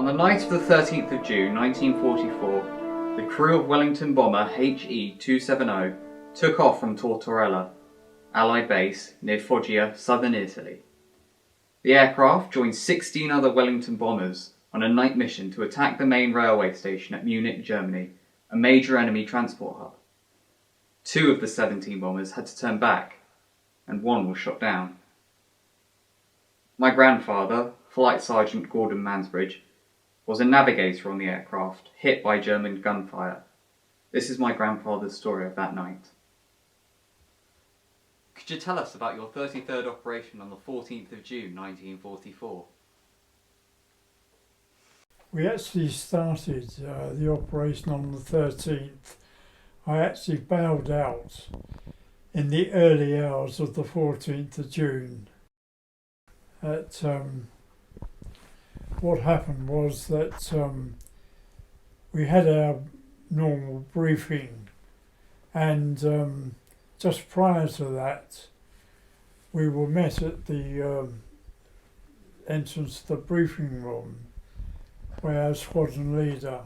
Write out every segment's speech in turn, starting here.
On the night of the 13th of June 1944, the crew of Wellington bomber HE 270 took off from Tortorella, Allied base near Foggia, southern Italy. The aircraft joined 16 other Wellington bombers on a night mission to attack the main railway station at Munich, Germany, a major enemy transport hub. 2 of the 17 bombers had to turn back, and 1 was shot down. My grandfather, Flight Sergeant Gordon Mansbridge, was a navigator on the aircraft, hit by German gunfire. This is my grandfather's story of that night. Could you tell us about your 33rd operation on the 14th of June 1944? We actually started the operation on the 13th. I actually bowed out in the early hours of the 14th of June. What happened was that we had our normal briefing, and just prior to that we were met at the entrance to the briefing room by our squadron leader,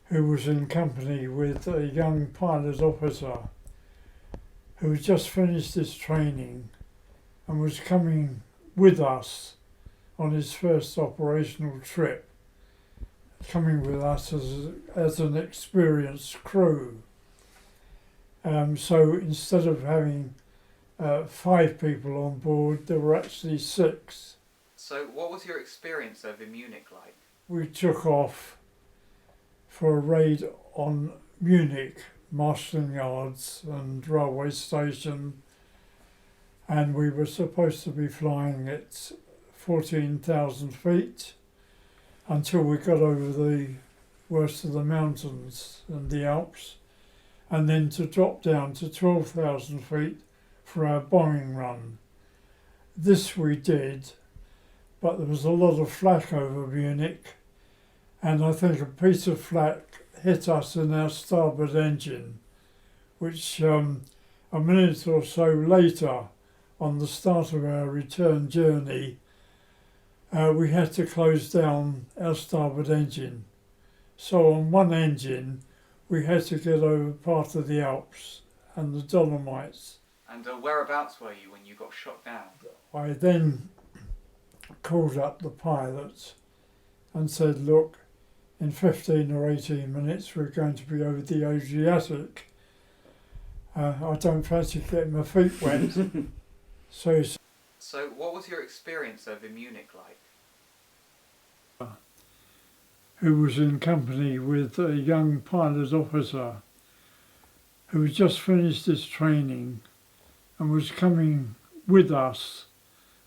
who was in company with a young pilot officer who had just finished his training and was coming with us on his first operational trip, coming with us as an experienced crew. So instead of having 5 people on board, there were actually 6. So what was your experience over Munich like? We took off for a raid on Munich, marshalling yards and railway station, and we were supposed to be flying at 14,000 feet until we got over the worst of the mountains and the Alps, and then to drop down to 12,000 feet for our bombing run. This we did, but there was a lot of flak over Munich, and I think a piece of flak hit us in our starboard engine, which a minute or so later, on the start of our return journey, we had to close down our starboard engine. So on one engine, we had to get over part of the Alps and the Dolomites. And whereabouts were you when you got shot down? I then called up the pilot and said, look, in 15 or 18 minutes we're going to be over the Adriatic. I don't fancy getting my feet wet. So what was your experience over Munich like? Who was in company with a young pilot officer who had just finished his training and was coming with us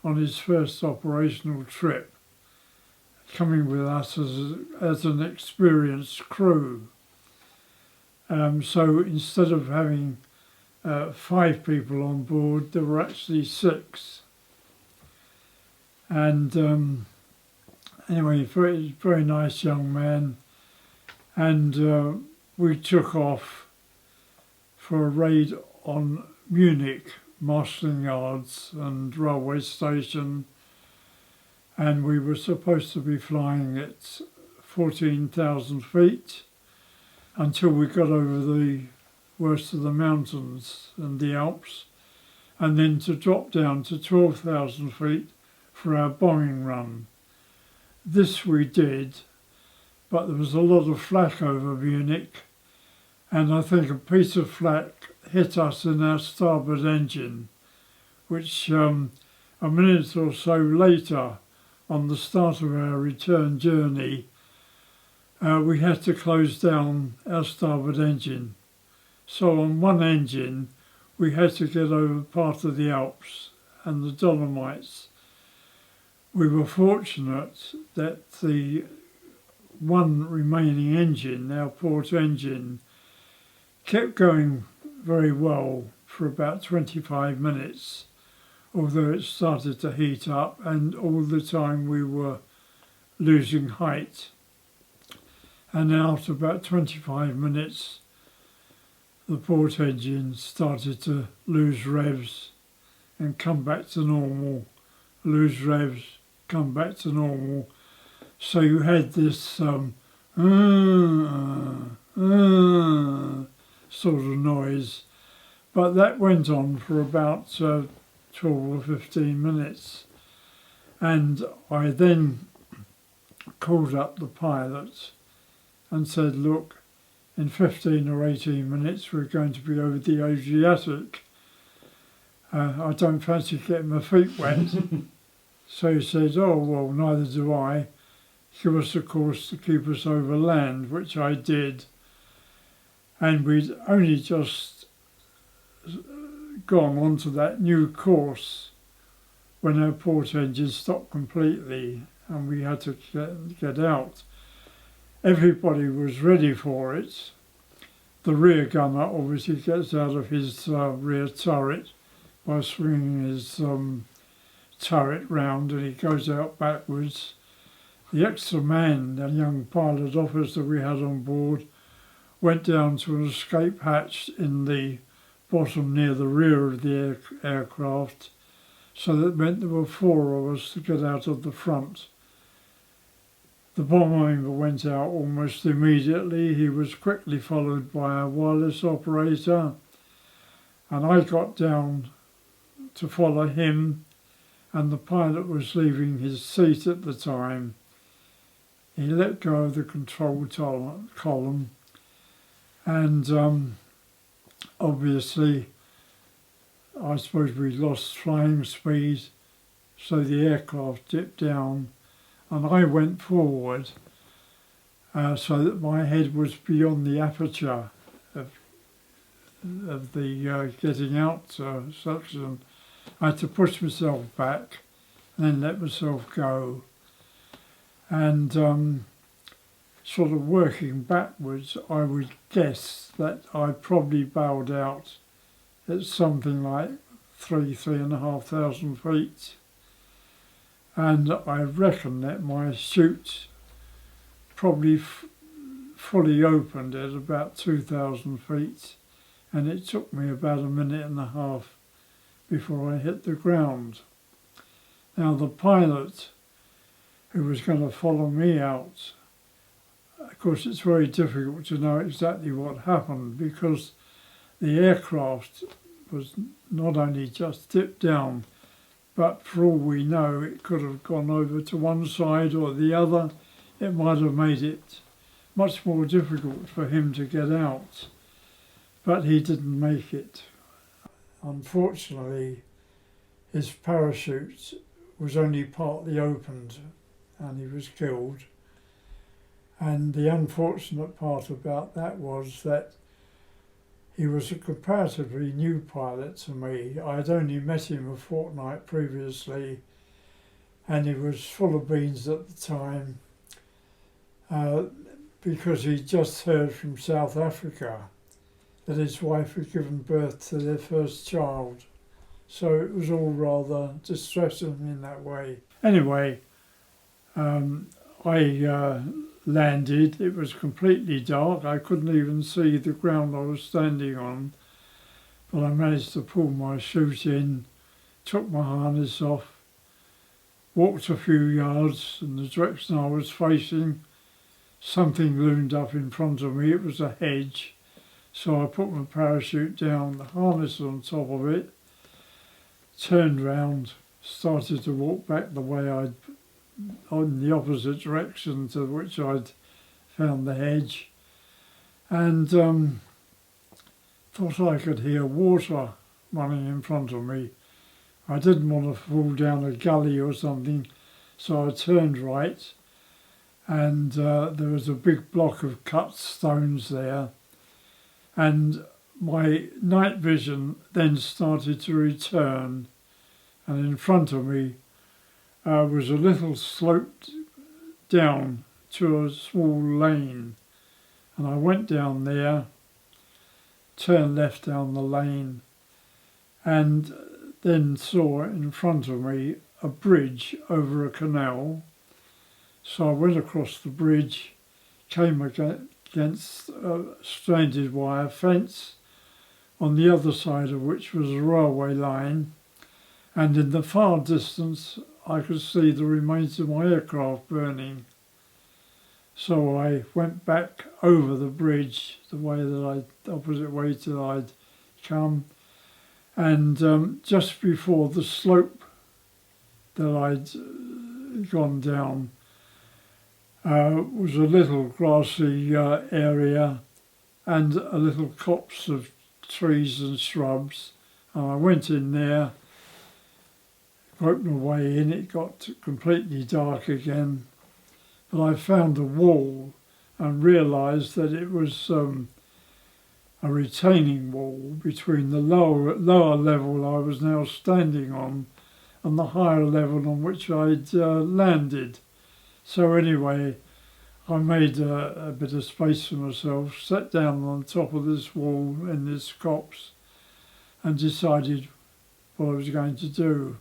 on his first operational trip, coming with us as an experienced crew. So instead of having 5 people on board, there were actually 6. And anyway, very nice young man, and we took off for a raid on Munich, marshalling yards and railway station, and we were supposed to be flying at 14,000 feet until we got over the worst of the mountains and the Alps, and then to drop down to 12,000 feet for our bombing run. This we did, but there was a lot of flak over Munich, and I think a piece of flak hit us in our starboard engine, which a minute or so later, on the start of our return journey, we had to close down our starboard engine. So on one engine, we had to get over part of the Alps and the Dolomites. We were fortunate that the one remaining engine, our port engine, kept going very well for about 25 minutes, although it started to heat up, and all the time we were losing height. And after about 25 minutes, the port engine started to lose revs and come back to normal, lose revs, come back to normal, So you had this sort of noise, but that went on for about 12 or 15 minutes. And I then called up the pilot and said, look, in 15 or 18 minutes we're going to be over the Adriatic. I don't fancy getting my feet wet. So he said, oh, well, neither do I. Give us a course to keep us over land, which I did. And we'd only just gone onto that new course when our port engine stopped completely and we had to get out. Everybody was ready for it. The rear gunner obviously gets out of his rear turret by swinging his turret round, and he goes out backwards. The extra man, the young pilot officer we had on board, went down to an escape hatch in the bottom near the rear of the aircraft, so that meant there were 4 of us to get out of the front. The bomber went out almost immediately. He was quickly followed by a wireless operator, and I got down to follow him, and the pilot was leaving his seat at the time. He let go of the control column, and obviously I suppose we lost flying speed, so the aircraft dipped down, and I went forward so that my head was beyond the aperture of the getting out section. I had to push myself back and then let myself go. And sort of working backwards, I would guess that I probably bowed out at something like 3,500 feet. And I reckon that my chute probably fully opened at about 2,000 feet, and it took me about a minute and a half before I hit the ground. Now the pilot who was going to follow me out, of course it's very difficult to know exactly what happened because the aircraft was not only just dipped down, but for all we know it could have gone over to one side or the other. It might have made it much more difficult for him to get out, but he didn't make it. Unfortunately, his parachute was only partly opened and he was killed. And the unfortunate part about that was that he was a comparatively new pilot to me. I had only met him a fortnight previously, and he was full of beans at the time because he'd just heard from South Africa that his wife had given birth to their first child. So it was all rather distressing in that way. Anyway, I landed. It was completely dark. I couldn't even see the ground I was standing on. But I managed to pull my chute in, took my harness off, walked a few yards in the direction I was facing. Something loomed up in front of me. It was a hedge. So I put my parachute down, the harness on top of it, turned round, started to walk back the way on the opposite direction to which I'd found the hedge, and thought I could hear water running in front of me. I didn't want to fall down a gully or something, so I turned right, and there was a big block of cut stones there, and my night vision then started to return, and in front of me was a little sloped down to a small lane, and I went down there, turned left down the lane, and then saw in front of me a bridge over a canal. So I went across the bridge, came against a stranded wire fence, on the other side of which was a railway line, and in the far distance I could see the remains of my aircraft burning. So I went back over the bridge, opposite way that I'd come, and just before the slope that I'd gone down was a little grassy area and a little copse of trees and shrubs. And I went in there, groped my way in. It got completely dark again, but I found a wall and realised that it was a retaining wall between the lower level I was now standing on and the higher level on which I'd landed. So anyway, I made a bit of space for myself, sat down on top of this wall in this copse and decided what I was going to do.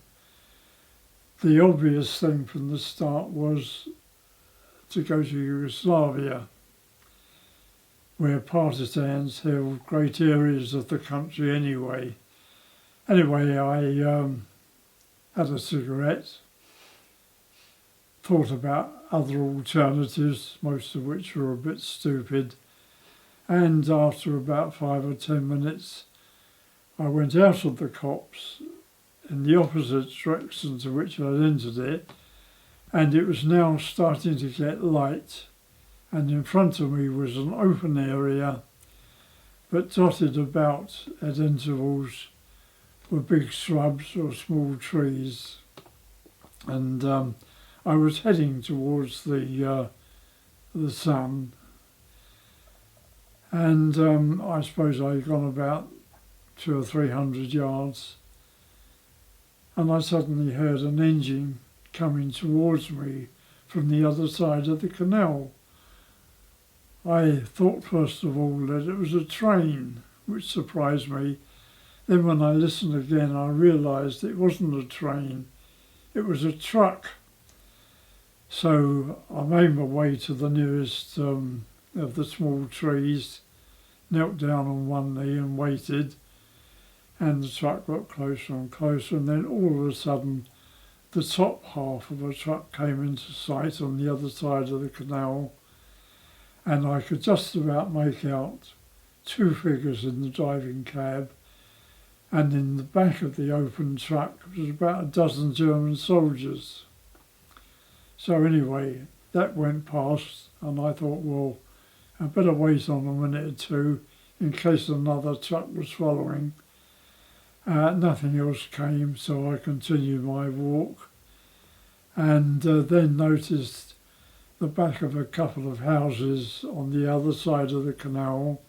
The obvious thing from the start was to go to Yugoslavia, where partisans held great areas of the country anyway. Anyway, I had a cigarette, thought about other alternatives, most of which were a bit stupid, and after about 5 or 10 minutes, I went out of the copse in the opposite direction to which I'd entered it, and it was now starting to get light, and in front of me was an open area, but dotted about at intervals were big shrubs or small trees, and I was heading towards the sun, and I suppose I'd gone about 200 or 300 yards, and I suddenly heard an engine coming towards me from the other side of the canal. I thought first of all that it was a train, which surprised me. Then when I listened again, I realised it wasn't a train, it was a truck. So I made my way to the nearest of the small trees, knelt down on one knee and waited, and the truck got closer and closer, and then all of a sudden the top half of a truck came into sight on the other side of the canal, and I could just about make out two figures in the driving cab, and in the back of the open truck was about a dozen German soldiers. So anyway, that went past, and I thought, well, I better wait on a minute or two in case another truck was following. Nothing else came, so I continued my walk, and then noticed the back of a couple of houses on the other side of the canal,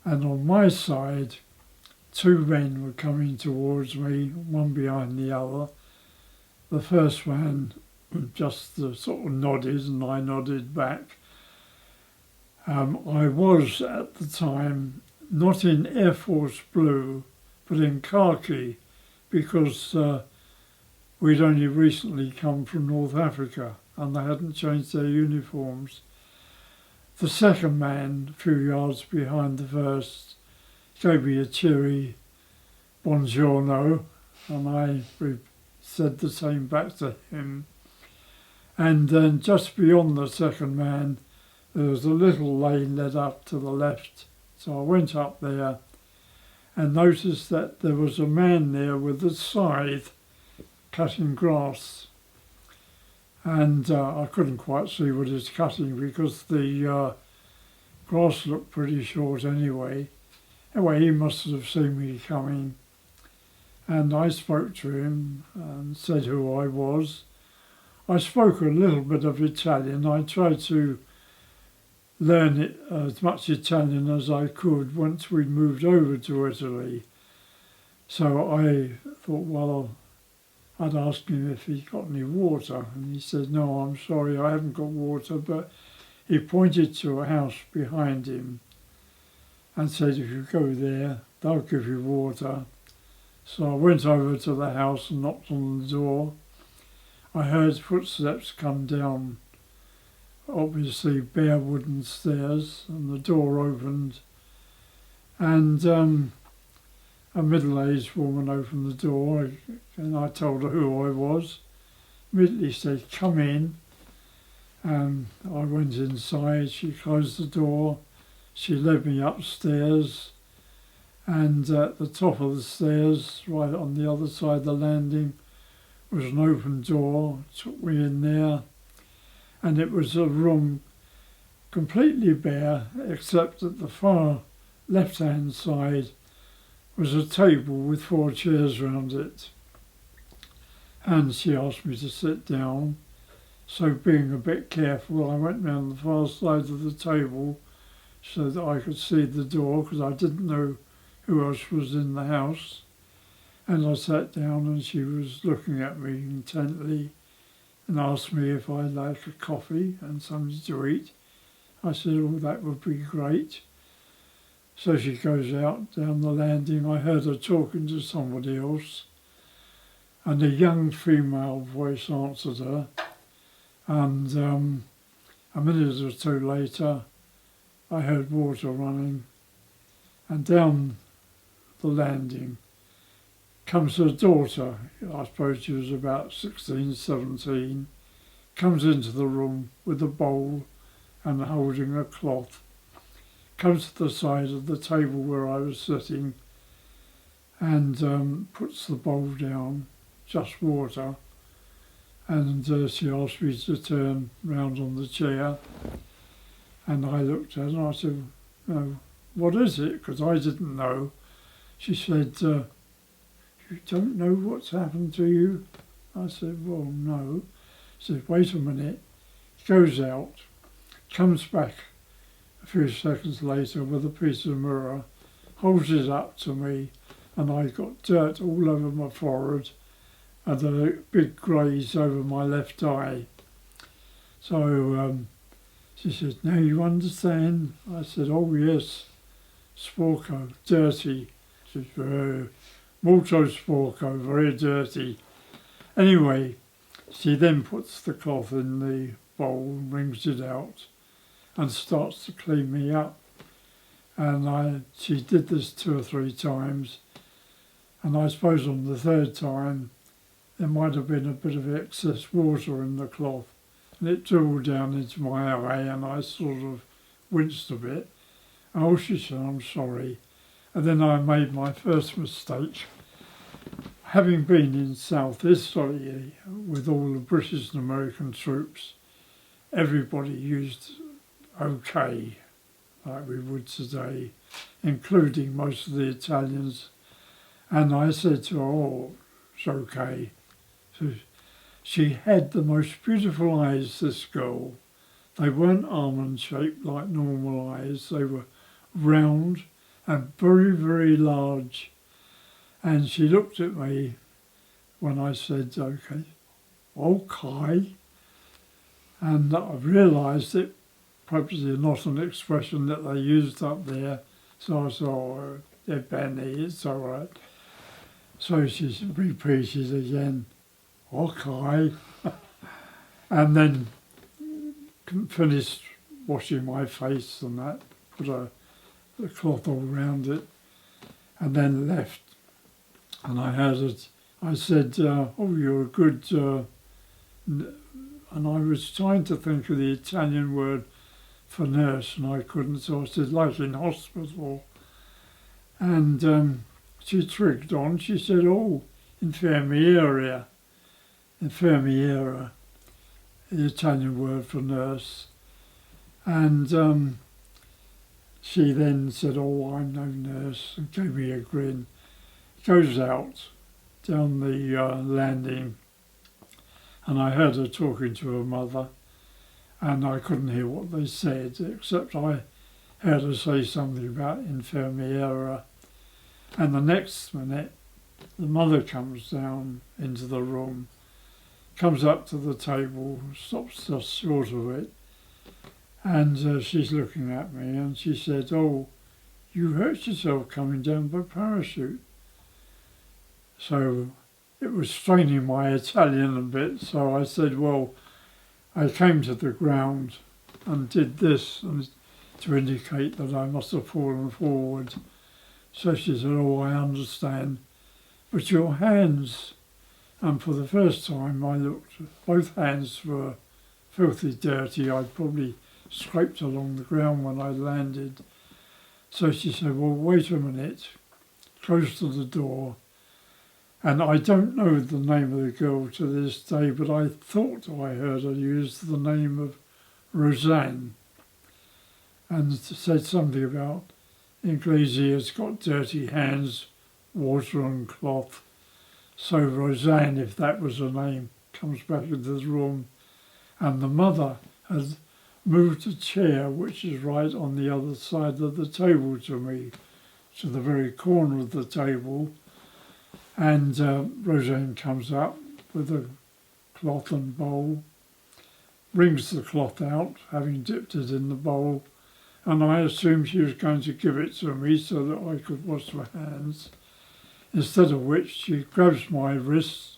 and on my side, two men were coming towards me, one behind the other. The first man just sort of nodded, and I nodded back. I was at the time not in Air Force blue, but in khaki, because we'd only recently come from North Africa and they hadn't changed their uniforms. The second man, a few yards behind the first, gave me a cheery buongiorno, and I said the same back to him. And then just beyond the second man, there was a little lane led up to the left. So I went up there and noticed that there was a man there with a scythe cutting grass. And I couldn't quite see what he was cutting because the grass looked pretty short anyway. Anyway, he must have seen me coming. And I spoke to him and said who I was. I spoke a little bit of Italian. I tried to learn it, as much Italian as I could once we'd moved over to Italy. So I thought, well, I'd ask him if he got any water, and he said, no, I'm sorry, I haven't got water, but he pointed to a house behind him and said, if you go there, they'll give you water. So I went over to the house and knocked on the door. I heard footsteps come down, obviously bare wooden stairs, and the door opened, and a middle-aged woman opened the door, and I told her who I was. Immediately said, come in, And I went inside, she closed the door, she led me upstairs, and at the top of the stairs, right on the other side of the landing, was an open door, took me in there, and it was a room completely bare, except at the far left-hand side was a table with 4 chairs round it. And she asked me to sit down, so being a bit careful, I went round the far side of the table so that I could see the door, because I didn't know who else was in the house. And I sat down and she was looking at me intently and asked me if I'd like a coffee and something to eat. I said, oh, that would be great. So she goes out down the landing. I heard her talking to somebody else, and a young female voice answered her. And a minute or two later, I heard water running, and down the landing comes her daughter. I suppose she was about 16, 17, comes into the room with a bowl and holding a cloth, comes to the side of the table where I was sitting and puts the bowl down, just water, and she asked me to turn round on the chair, and I looked at her and I said, no, what is it? Because I didn't know. She said, you don't know what's happened to you? I said, well, no. She said, wait a minute. Goes out, comes back a few seconds later with a piece of mirror, holds it up to me, and I got dirt all over my forehead and a big graze over my left eye. So she said, now you understand? I said, oh yes, sporco, dirty. She said, molto sporco, very dirty. Anyway, she then puts the cloth in the bowl, wrings it out, and starts to clean me up. And she did this 2 or 3 times, and I suppose on the 3rd time there might have been a bit of excess water in the cloth, and it dribbled down into my eye, and I sort of winced a bit. Oh, she said, I'm sorry. And then I made my first mistake. Having been in South Italy with all the British and American troops, everybody used okay, like we would today, including most of the Italians. And I said to her, oh, it's okay. So she had the most beautiful eyes, this girl. They weren't almond-shaped like normal eyes. They were round and very, very large. And she looked at me when I said, okay. And I realised it probably not an expression that they used up there. So I said, oh, they're Benny, it's all right. So she repeated again, okay. And then finished washing my face and that, put the cloth all round it, and then left. And I had it, I said, oh, you're a good, and I was trying to think of the Italian word for nurse, and I couldn't, so I said, like in hospital. And she trigged on, she said, oh, infermiera, the Italian word for nurse. And she then said, oh, I'm no nurse, and gave me a grin. Goes out down the landing, and I heard her talking to her mother, and I couldn't hear what they said, except I heard her say something about infermiera. And the next minute, the mother comes down into the room, comes up to the table, stops just short of it, and she's looking at me, and she said, oh, you hurt yourself coming down by parachute. So it was straining my Italian a bit, so I said, well, I came to the ground and did this and to indicate that I must have fallen forward. So she said, oh, I understand, but your hands. And for the first time I looked, both hands were filthy dirty. I'd probably scraped along the ground when I landed. So she said, well, wait a minute, close to the door. And I don't know the name of the girl to this day, but I thought I heard her use the name of Roseanne, and said something about Inglesi has got dirty hands, water and cloth. So Roseanne, if that was her name, comes back into the room, and the mother had moved a chair, which is right on the other side of the table to me, to the very corner of the table. And Roseanne comes up with a cloth and bowl, brings the cloth out, having dipped it in the bowl, and I assumed she was going to give it to me so that I could wash my hands. Instead of which, she grabs my wrists,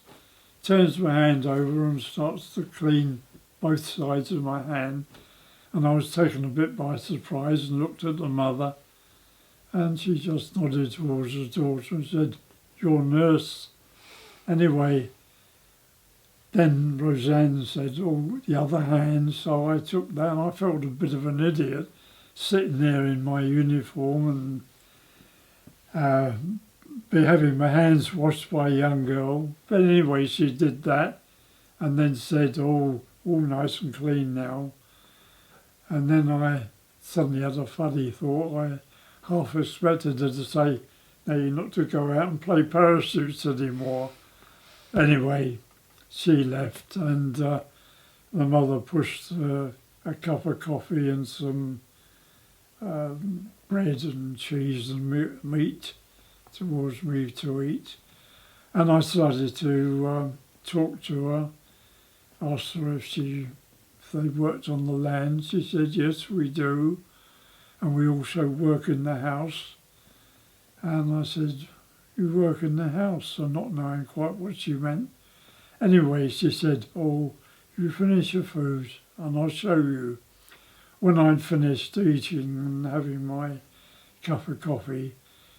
turns my hand over and starts to clean both sides of my hand. And I was taken a bit by surprise and looked at the mother, and she just nodded towards her daughter and said, your nurse. Anyway, then Roseanne said, oh, the other hand, so I took that, and I felt a bit of an idiot sitting there in my uniform and be having my hands washed by a young girl. But anyway, she did that and then said, oh, all nice and clean now. And then I suddenly had a funny thought. I half expected her to say, no, you're not to go out and play parachutes anymore. Anyway, she left, and the mother pushed a cup of coffee and some bread and cheese and meat towards me to eat. And I started to talk to her, asked her if they worked on the land. She said, yes, we do, and we also work in the house. And I said, you work in the house, so not knowing quite what she meant. Anyway, she said, oh, you finish your food and I'll show you. When I'd finished eating and having my cup of coffee,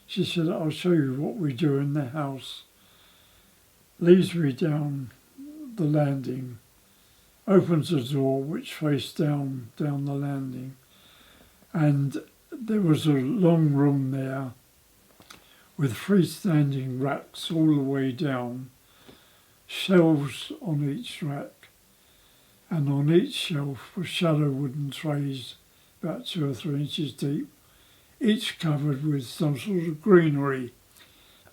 she said, I'll show you what we do in the house. Leads me down the landing, opens a door which faced down the landing, and there was a long room there with freestanding racks all the way down, shelves on each rack, and on each shelf were shallow wooden trays about 2 or 3 inches deep, each covered with some sort of greenery.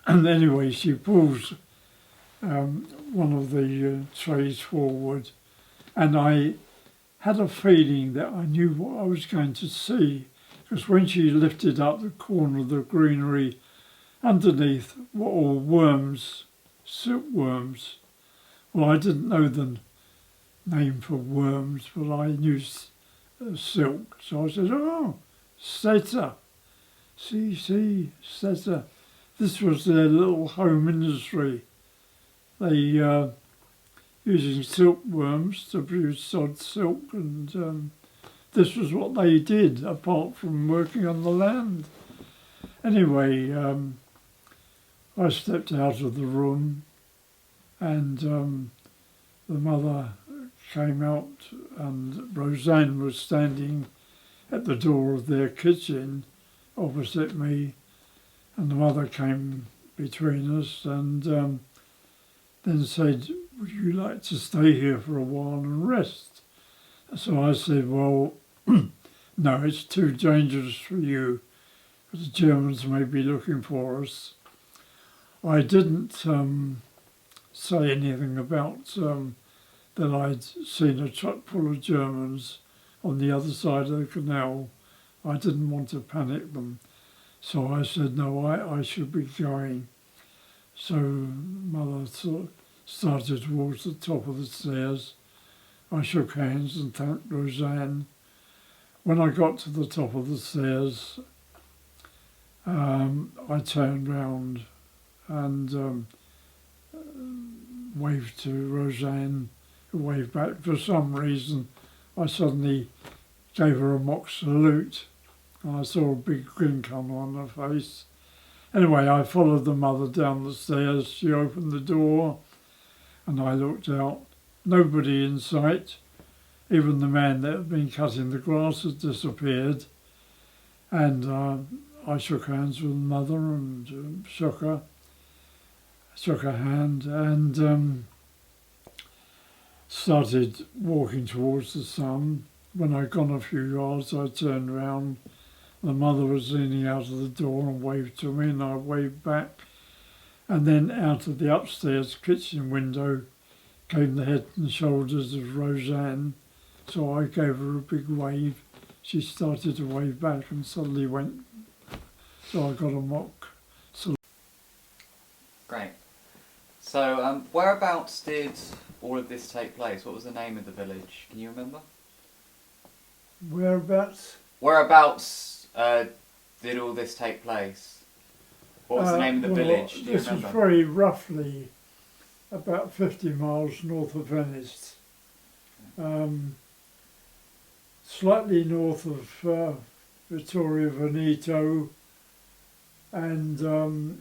And anyway, she pulls one of the trays forward, and I had a feeling that I knew what I was going to see, because when she lifted up the corner of the greenery, underneath were all worms, silkworms. Well, I didn't know the name for worms, but I knew silk. So I said, oh, setter. See, setter. This was their little home industry. They using silkworms to produce sod silk, and this was what they did, apart from working on the land. Anyway, I stepped out of the room, and the mother came out, and Roseanne was standing at the door of their kitchen opposite me, and the mother came between us and then said, would you like to stay here for a while and rest? So I said, well, no, it's too dangerous for you, because the Germans may be looking for us. I didn't say anything about that I'd seen a truck full of Germans on the other side of the canal. I didn't want to panic them. So I said, no, I should be going. So Mother started towards the top of the stairs. I shook hands and thanked Roseanne. When I got to the top of the stairs, I turned round and waved to Roseanne, who waved back. For some reason, I suddenly gave her a mock salute. I saw a big grin come on her face. Anyway, I followed the mother down the stairs. She opened the door and I looked out. Nobody in sight. even the man that had been cutting the grass had disappeared. And I shook hands with Mother and shook her hand, and started walking towards the sun. When I'd gone a few yards, I turned round. The Mother was leaning out of the door and waved to me, and I waved back. And then out of the upstairs kitchen window came the head and shoulders of Roseanne. So I gave her a big wave. She started to wave back and suddenly went. So I got a mock salute. Great. So whereabouts did all of this take place? What was the name of the village? Can you remember? Whereabouts? Whereabouts did all this take place? What was the name of the village? Do you this remember? Is very roughly about 50 miles north of Venice. Slightly north of Vittorio Veneto, and a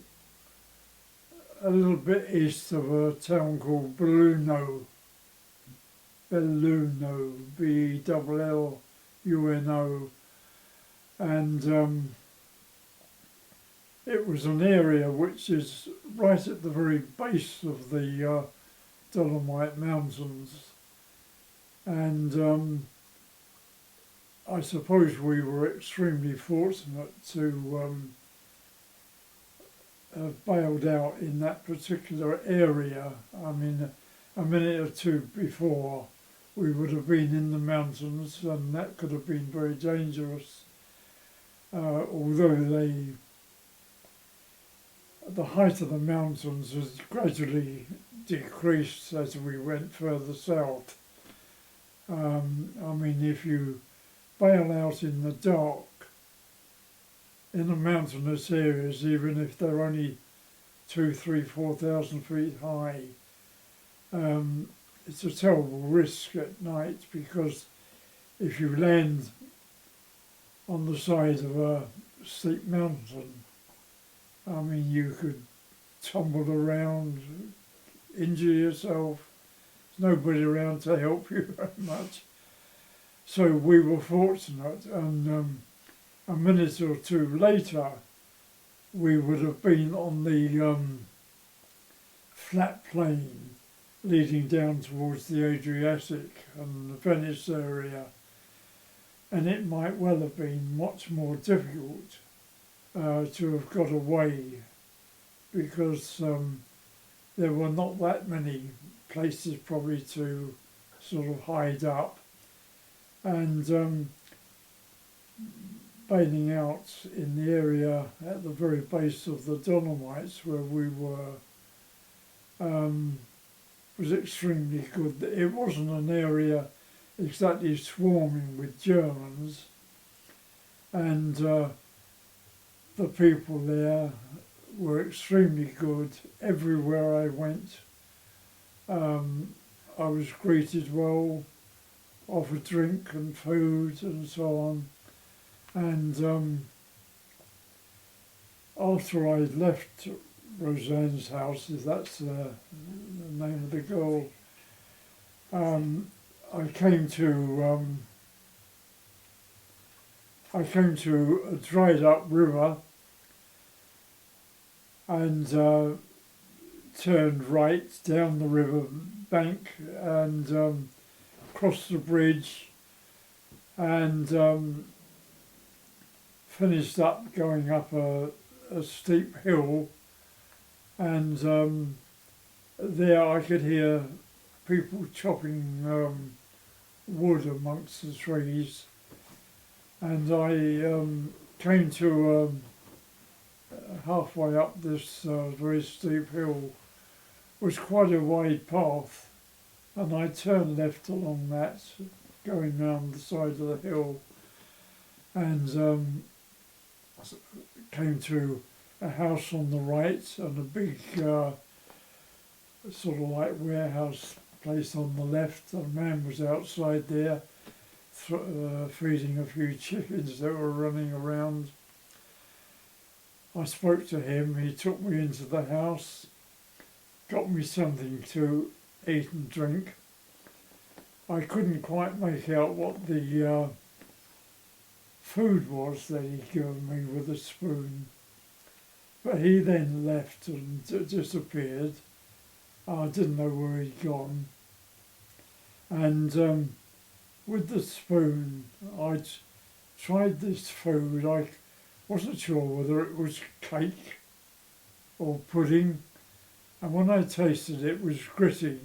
little bit east of a town called Belluno, Belluno, and it was an area which is right at the very base of the Dolomite Mountains, and I suppose we were extremely fortunate to have bailed out in that particular area. I mean, a minute or two before, we would have been in the mountains, and that could have been very dangerous. Although the height of the mountains has gradually decreased as we went further south. I mean, if you bail out in the dark in the mountainous areas, even if they're only 2,000, 3,000, 4,000 feet high, it's a terrible risk at night, because if you land on the side of a steep mountain, I mean, you could tumble around, injure yourself. There's nobody around to help you very much. So we were fortunate, and a minute or two later, we would have been on the flat plain leading down towards the Adriatic and the Venice area, and it might well have been much more difficult to have got away, because there were not that many places probably to sort of hide up, and bailing out in the area at the very base of the Dolomites where we were was extremely good. It wasn't an area exactly swarming with Germans, and the people there were extremely good. Everywhere I went, I was greeted well, offered drink and food and so on. And after I left Roseanne's house, if that's the name of the girl, I came to a dried up river, and turned right down the river bank and crossed the bridge, and finished up going up a steep hill, and there I could hear people chopping wood amongst the trees, and I came to halfway up this very steep hill was quite a wide path, and I turned left along that, going round the side of the hill, and came to a house on the right and a big sort of like warehouse place on the left. A man was outside there feeding a few chickens that were running around. I spoke to him, he took me into the house, got me something to eat and drink, I couldn't quite make out what the food was that he'd given me with a spoon. But he then left and disappeared. I didn't know where he'd gone. And with the spoon, I tried this food. I wasn't sure whether it was cake or pudding. And when I tasted it, it was gritty.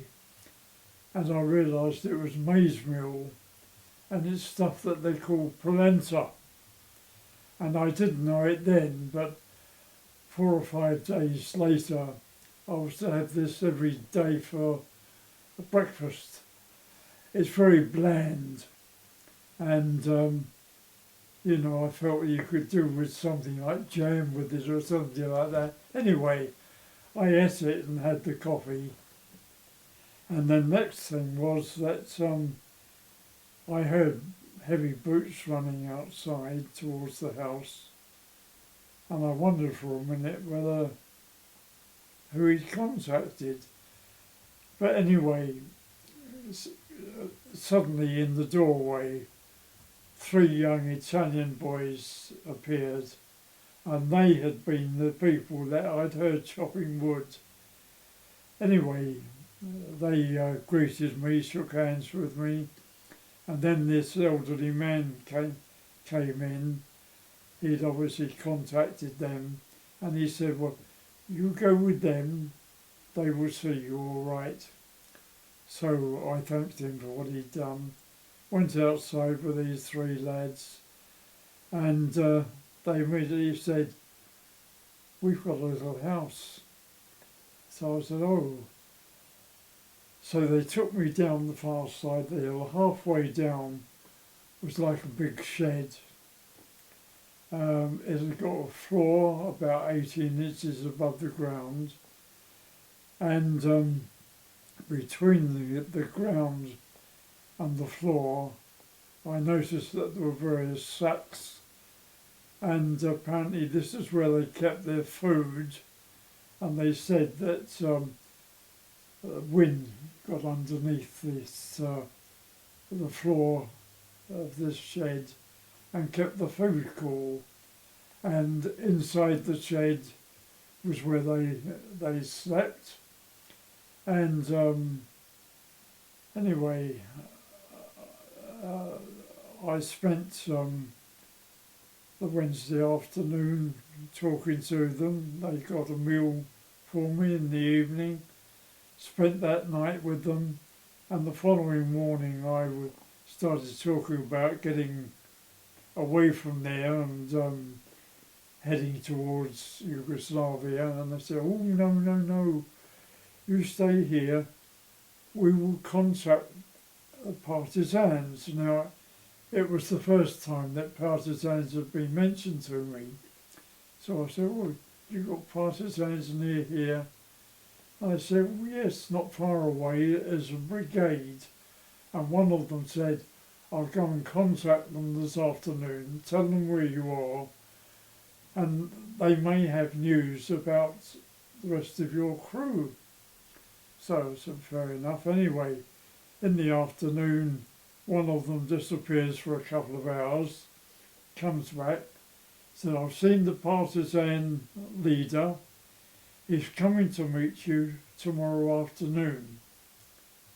And I realised it was maize meal. And it's stuff that they call polenta. And I didn't know it then, but 4 or 5 days later, I was to have this every day for breakfast. It's very bland, and you know, I felt you could do with something like jam with it or something like that. Anyway, I ate it and had the coffee, and the next thing was that I heard heavy boots running outside towards the house, and I wondered for a minute whether who he'd contacted. But anyway, suddenly in the doorway, 3 young Italian boys appeared, and they had been the people that I'd heard chopping wood. Anyway, they greeted me, shook hands with me, and then this elderly man came in. He'd obviously contacted them, and he said, well, you go with them, they will see you all right. So I thanked him for what he'd done, went outside with these 3 lads, and they immediately said, we've got a little house. So I said, oh. So they took me down the far side of the hill. Halfway down was like a big shed. It had got a floor about 18 inches above the ground, and between the ground and the floor, I noticed that there were various sacks, and apparently this is where they kept their food, and they said that wind got underneath this the floor of this shed and kept the food cool, and inside the shed was where they slept. And anyway, I spent the Wednesday afternoon talking to them. They got a meal for me in the evening, spent that night with them, and the following morning I started talking about getting away from there and heading towards Yugoslavia, and they said, oh, no, you stay here, we will contact the partisans. Now, it was the first time that partisans had been mentioned to me. So I said, well, you've got partisans near here? And I said, well, yes, not far away is a brigade. And one of them said, I'll go and contact them this afternoon, tell them where you are, and they may have news about the rest of your crew. So I said, fair enough. Anyway, in the afternoon, one of them disappears for a couple of hours, comes back, said, I've seen the partisan leader, he's coming to meet you tomorrow afternoon.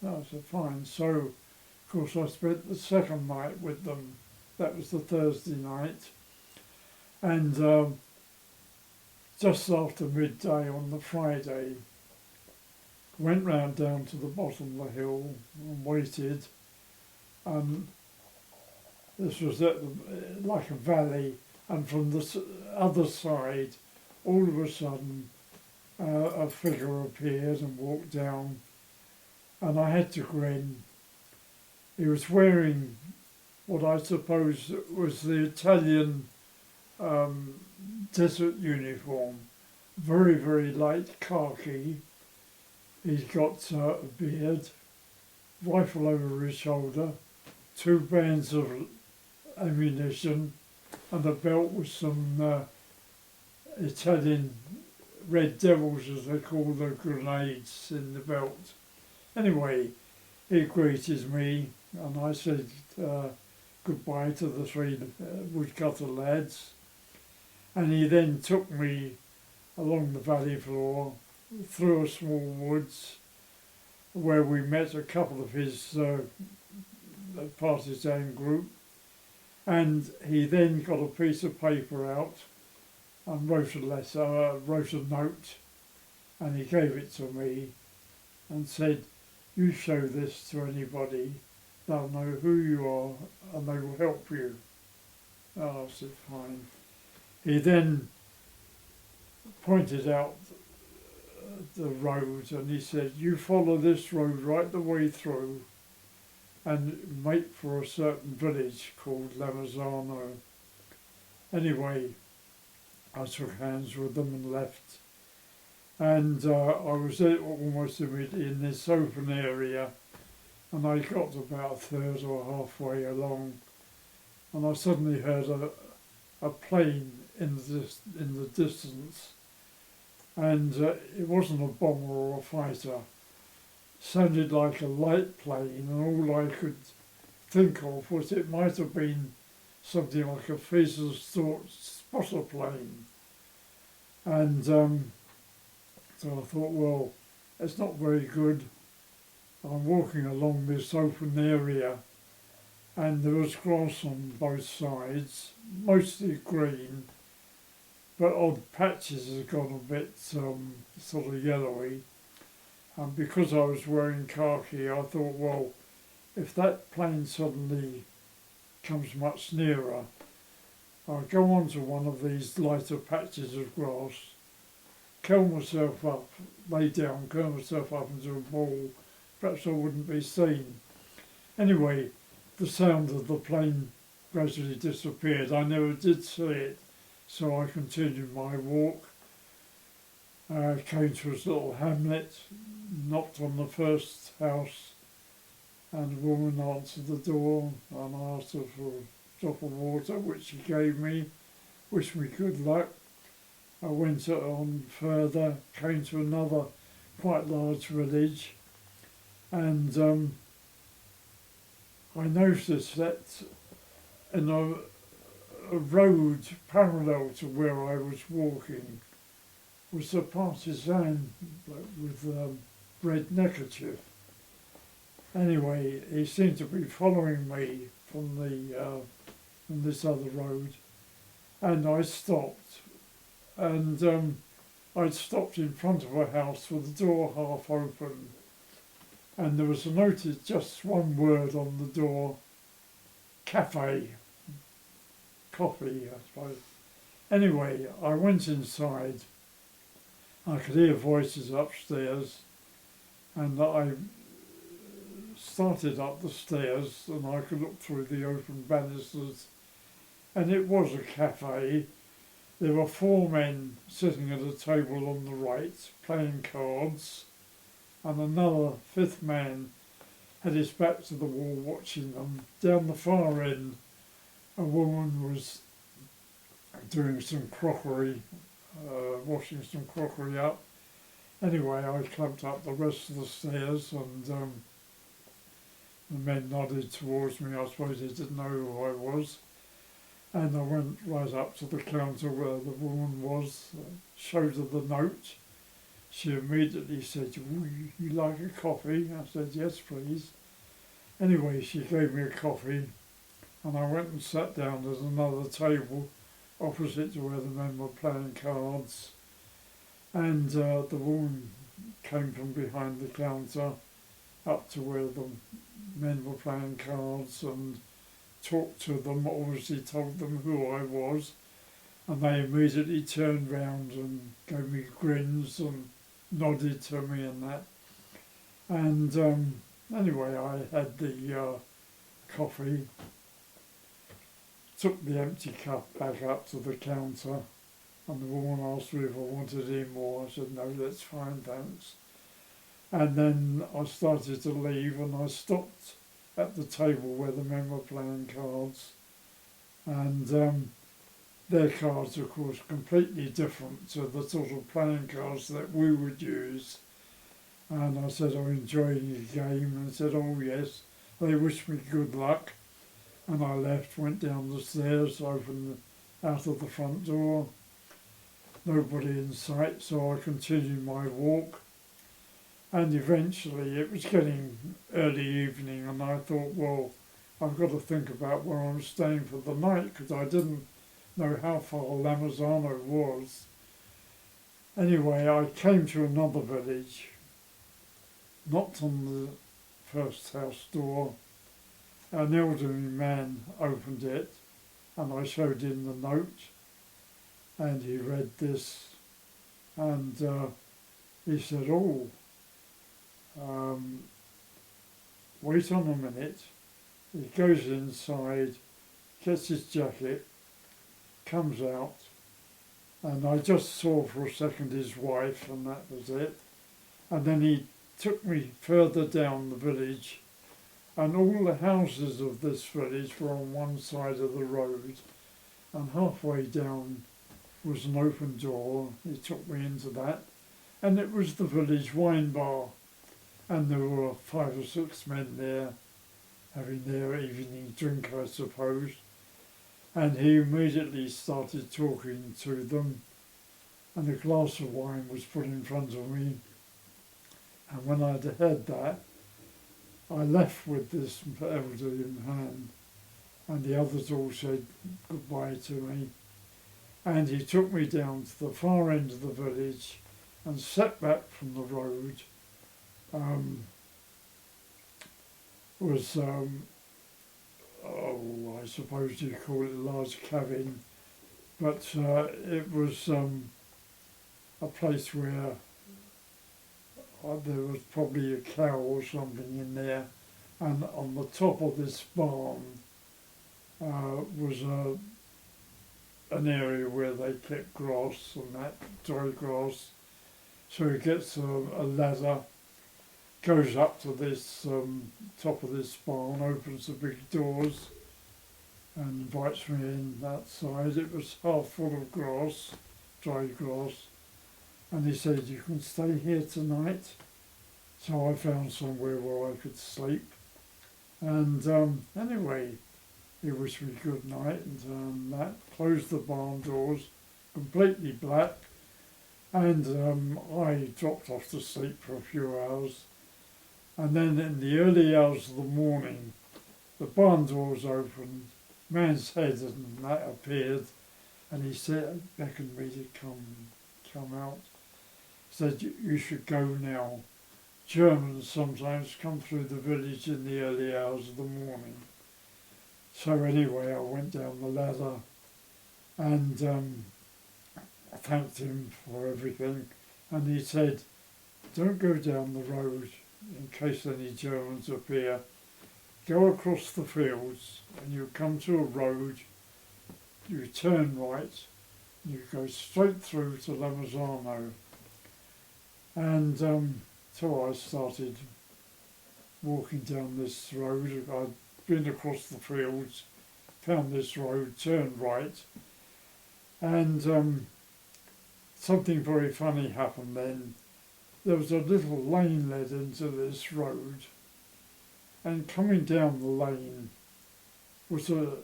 I said, fine. So, of course, I spent the second night with them. That was the Thursday night. And just after midday on the Friday, went round down to the bottom of the hill and waited. This was like a valley, and from the other side, all of a sudden, a figure appeared and walked down, and I had to grin. He was wearing what I suppose was the Italian desert uniform, very, very light khaki. He's got a beard, rifle over his shoulder, 2 bands of ammunition, and a belt with some Italian red devils, as they call the grenades, in the belt. Anyway, he greeted me, and I said goodbye to the three woodcutter lads, and he then took me along the valley floor, through a small woods, where we met a couple of his partisan group, and he then got a piece of paper out and wrote a letter, wrote a note, and he gave it to me and said, "You show this to anybody, they'll know who you are and they will help you." I said, fine. He then pointed out the road and he said, "You follow this road right the way through and make for a certain village called Lamazano." Anyway, I shook hands with them and left. And I was almost immediately in this open area, and I got about a third or halfway along, and I suddenly heard a plane in the distance, and it wasn't a bomber or a fighter. It sounded like a light plane, and all I could think of was it might have been something like a phaser spotter plane. And so I thought, well, it's not very good. I'm walking along this open area, and there was grass on both sides, mostly green, but odd patches had gone a bit sort of yellowy. And because I was wearing khaki, I thought, well, if that plane suddenly comes much nearer, I'll go onto one of these lighter patches of grass, curl myself up, lay down, curl myself up into a ball, perhaps I wouldn't be seen. Anyway, the sound of the plane gradually disappeared. I never did see it, so I continued my walk. Came to a little hamlet, knocked on the first house, and a woman answered the door, and I asked her for a drop of water, which she gave me, wished me good luck. I went on further, came to another quite large village, and I noticed that in a road parallel to where I was walking was a partisan with a red neckerchief. Anyway, he seemed to be following me from this other road, and I stopped. And I'd stopped in front of a house with the door half open, and there was noted just one word on the door: cafe, coffee, I suppose. Anyway, I went inside. I could hear voices upstairs, and I started up the stairs, and I could look through the open banisters, and it was a cafe. There were 4 men sitting at a table on the right, playing cards, and another 5th man had his back to the wall watching them. Down the far end, a woman was doing some crockery, washing some crockery up. Anyway, I climbed up the rest of the stairs, and the men nodded towards me. I suppose they didn't know who I was. And I went right up to the counter where the woman was, showed her the note. She immediately said, "Would you like a coffee?" I said, "Yes, please." Anyway, she gave me a coffee, and I went and sat down at another table opposite to where the men were playing cards. And the woman came from behind the counter up to where the men were playing cards and talked to them, obviously told them who I was, and they immediately turned round and gave me grins and nodded to me and that. And anyway, I had the coffee, took the empty cup back up to the counter, and the woman asked me if I wanted any more. I said, "No, that's fine, thanks." And then I started to leave, and I stopped at the table where the men were playing cards, and their cards, of course, completely different to the sort of playing cards that we would use. And I said, I'm enjoying the game, and he said, oh yes, they wished me good luck. And I left, went down the stairs, opened out of the front door, nobody in sight, so I continued my walk. And eventually it was getting early evening, and I thought, well, I've got to think about where I'm staying for the night, because I didn't know how far Lamazano was. Anyway, I came to another village, knocked on the first house door. An elderly man opened it, and I showed him the note, and he read this, and he said, oh, wait on a minute. He goes inside, gets his jacket, comes out, and I just saw for a second his wife, and that was it. And then he took me further down the village, and all the houses of this village were on one side of the road, and halfway down was an open door. He took me into that, and it was the village wine bar, and there were 5 or 6 men there having their evening drink, I suppose. And he immediately started talking to them, and a glass of wine was put in front of me. And when I'd had that, I left with this elderly man, and the others all said goodbye to me. And he took me down to the far end of the village and set back from the road. I suppose you call it a large cabin, but it was a place where there was probably a cow or something in there, and on the top of this barn was an area where they kept grass and that, dry grass. So he gets a ladder, goes up to this top of this barn, opens the big doors and invites me in that side. It was half full of grass, dry grass, and he said, you can stay here tonight. So I found somewhere where I could sleep. And anyway, he wished me good night, and that closed the barn doors, completely black. And I dropped off to sleep for a few hours. And then in the early hours of the morning, the barn doors opened, man's head and that appeared, and he said, beckoned me to come out. Said, you should go now. Germans sometimes come through the village in the early hours of the morning. So anyway, I went down the ladder, and I thanked him for everything, and he said, don't go down the road in case any Germans appear. Go across the fields and you come to a road, you turn right, you go straight through to Lamazano. And so I started walking down this road. I'd been across the fields, found this road, turned right, and something very funny happened then. There was a little lane led into this road, and coming down the lane was a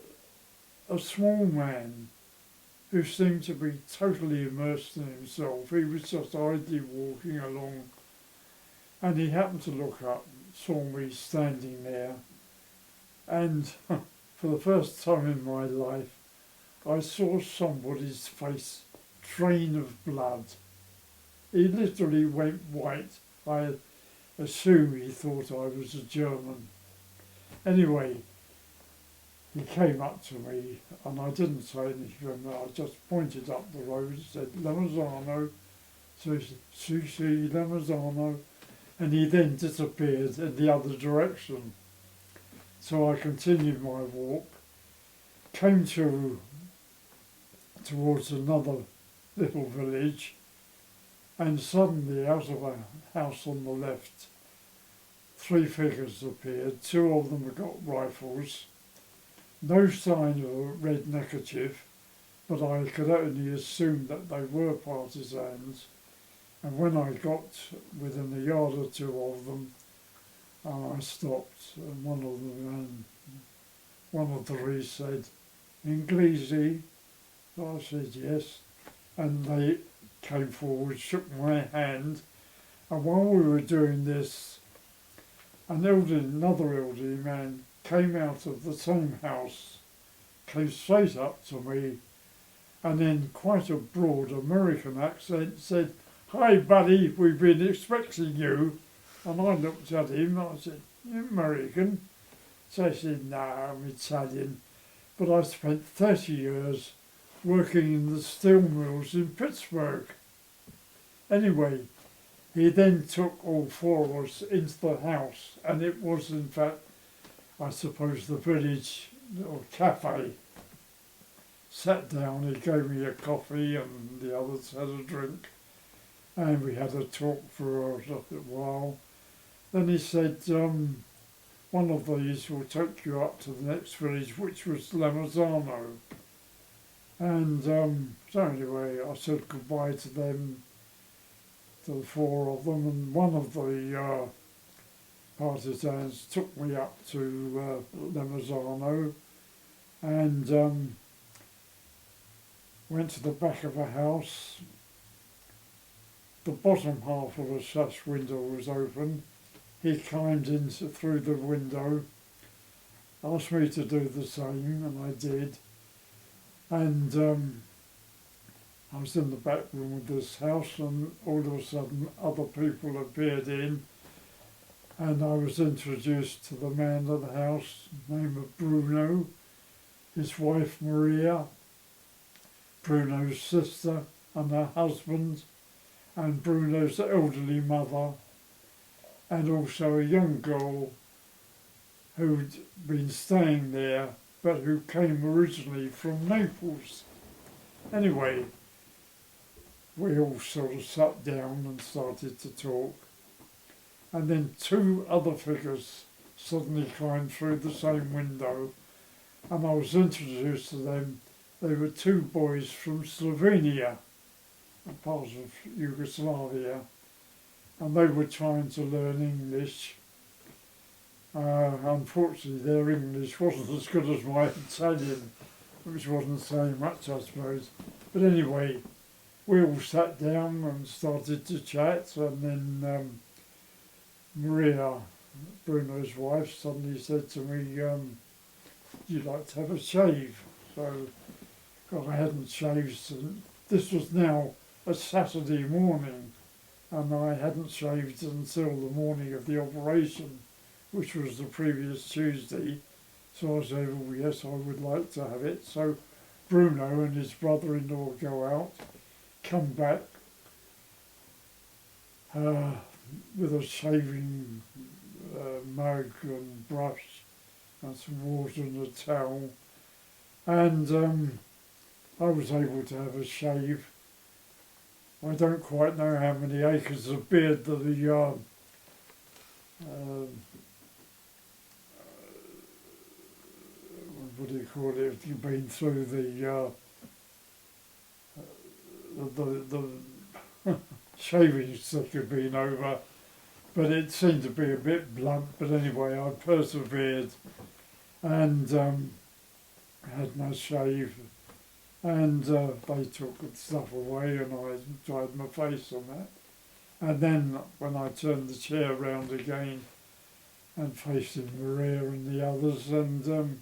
small man who seemed to be totally immersed in himself. He was just idly walking along, and he happened to look up, saw me standing there, and for the first time in my life, I saw somebody's face drain of blood. He literally went white. I assume he thought I was a German. Anyway, he came up to me, and I didn't say anything. I just pointed up the road and said, Lamazano. So he said, si, Lamazano. And he then disappeared in the other direction. So I continued my walk, came towards another little village, and suddenly out of a house on the left, 3 figures appeared. 2 of them had got rifles. No sign of a red neckerchief, but I could only assume that they were partisans. And when I got within a yard or two of them, I stopped, and one of the three said, "Inglesi?" So I said yes, and they came forward, shook my hand, and while we were doing this, another elderly man came out of the same house, came straight up to me, and in quite a broad American accent said, "Hi buddy, we've been expecting you." And I looked at him and I said, "You American?" So he said, "No, I'm Italian, but I spent 30 years working in the steel mills in Pittsburgh." Anyway, he then took all four of us into the house, and it was in fact, I suppose, the village little cafe. Sat down, he gave me a coffee and the others had a drink, and we had a talk for a little while. Then he said, "One of these will take you up to the next village," which was Lemazano. And so anyway, I said goodbye to them, to the four of them, and one of the partisans took me up to Lemazano and went to the back of a house. The bottom half of a sash window was open. He climbed in through the window, asked me to do the same, and I did. And I was in the back room of this house, and all of a sudden other people appeared in, and I was introduced to the man of the house, name of Bruno, his wife Maria, Bruno's sister and her husband, and Bruno's elderly mother, and also a young girl who'd been staying there, but who came originally from Naples. Anyway, we all sort of sat down and started to talk, and then two other figures suddenly climbed through the same window, and I was introduced to them. They were two boys from Slovenia, a part of Yugoslavia, and they were trying to learn English. Unfortunately, their English wasn't as good as my Italian, which wasn't saying much, I suppose. But anyway, we all sat down and started to chat, and then Maria, Bruno's wife, suddenly said to me, "You'd like to have a shave?" So, God, I hadn't shaved since. This was now a Saturday morning, and I hadn't shaved until the morning of the operation, which was the previous Tuesday. So I said, "Oh yes, I would like to have it." So Bruno and his brother-in-law go out, come back with a shaving mug and brush and some water and a towel, and I was able to have a shave. I don't quite know how many acres of beard that what do you call it, if you've been through the shaving stick had been over, but it seemed to be a bit blunt. But anyway, I persevered and had my shave, and they took the stuff away, and I dried my face on that. And then when I turned the chair round again and facing Maria and the others, and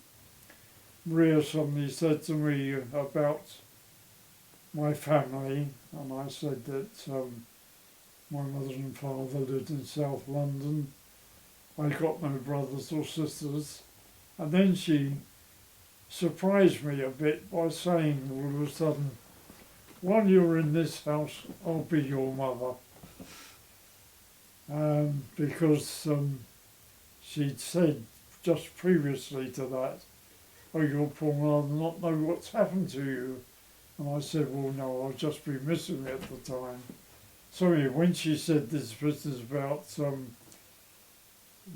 Maria suddenly said to me about my family, and I said that my mother and father lived in South London. I got no brothers or sisters. And then she surprised me a bit by saying all of a sudden, "While you're in this house, I'll be your mother." Because she'd said just previously to that, "Oh, your poor mother not know what's happened to you." And I said, "Well, no, I'll just be missing it at the time." So anyway, when she said this business about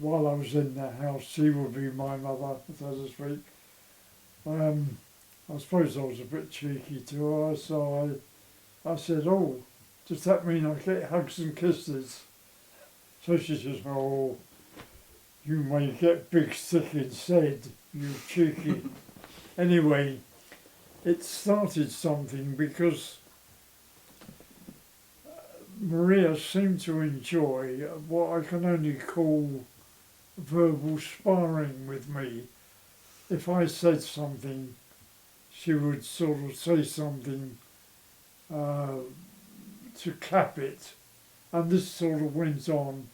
while I was in the house, she would be my mother, so to speak, I suppose I was a bit cheeky to her, so I said, "Oh, does that mean I get hugs and kisses? So she says, oh, you may get big stick instead, you cheeky. Anyway, it started something because Maria seemed to enjoy what I can only call verbal sparring with me. If I said something, she would sort of say something to cap it, and this sort of went on